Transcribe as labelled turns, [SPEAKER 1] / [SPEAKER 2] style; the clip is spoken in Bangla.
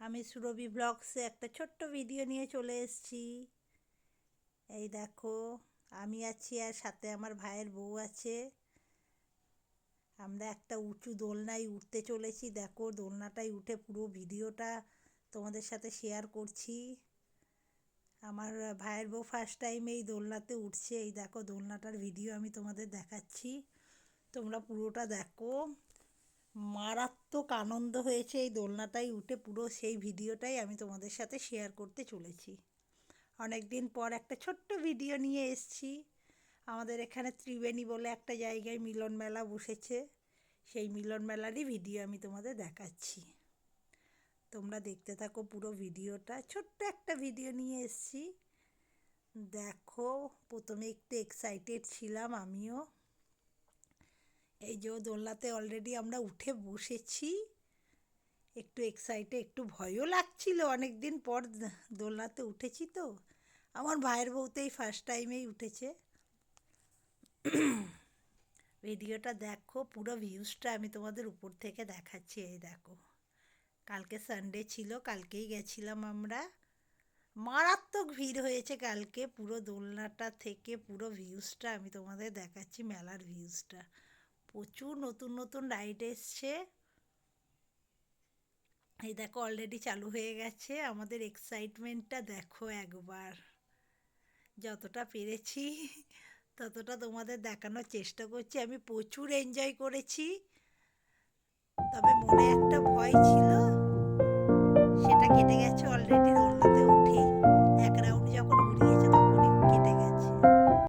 [SPEAKER 1] আমি সুরভি ব্লগসে একটা ছোট্ট ভিডিও নিয়ে চলে এসেছি। এই দেখো, আমি আছি আর সাথে আমার ভাইয়ের বউ আছে। আমরা একটা উঁচু দোলনায় উঠতে চলেছি। দেখো, দোলনাটায় উঠে পুরো ভিডিওটা তোমাদের সাথে শেয়ার করছি। আমার ভাইয়ের বউ ফার্স্ট টাইম এই দোলনাতে উঠছে। এই দেখো, দোলনাটার ভিডিও আমি তোমাদের দেখাচ্ছি, তোমরা পুরোটা দেখো। মারাত্মক আনন্দ হয়েছে এই দোলনাটায় উঠে, পুরো সেই ভিডিওটাই আমি তোমাদের সাথে শেয়ার করতে চলেছি। অনেক দিন পর একটা ছোট্ট ভিডিও নিয়ে এসেছি। আমাদের এখানে ত্রিবেণী বলে একটা জায়গায় মিলন মেলা বসেছে, সেই মিলন মেলারই ভিডিও আমি তোমাদের দেখাচ্ছি। তোমরা দেখতে থাকো পুরো ভিডিওটা। ছোট্ট একটা ভিডিও নিয়ে এসেছি, দেখো। প্রথমে একটু এক্সাইটেড ছিলাম আমিও। এই যে দোলনাতে অলরেডি আমরা উঠে বসেছি। একটু এক্সাইটেড, একটু ভয়ও লাগছিল, অনেক দিন পর দোলনাতে উঠেছি তো। আমার ভাইয়ের বউ তো এই ফার্স্ট টাইমেই উঠেছে। ভিডিওটা দেখো, পুরো ভিউজটা আমি তোমাদের উপর থেকে দেখাচ্ছি। এই দেখো, কালকে সানডে ছিল, কালকেই গেছিলাম আমরা। মারাত্মক ভিড় হয়েছে কালকে। পুরো দোলনাটা থেকে পুরো ভিউজটা আমি তোমাদের দেখাচ্ছি, মেলার ভিউজটা। প্রচুর নতুন নতুন রাইড এসছে। এই দেখো, অলরেডি চালু হয়ে গেছে। আমাদের এক্সাইটমেন্টটা দেখো একবার। যতটা পেরেছি ততটা তোমাদের দেখানোর চেষ্টা করছি। আমি প্রচুর এনজয় করেছি, তবে মনে একটা ভয় ছিল, সেটা কেটে গেছে অলরেডি।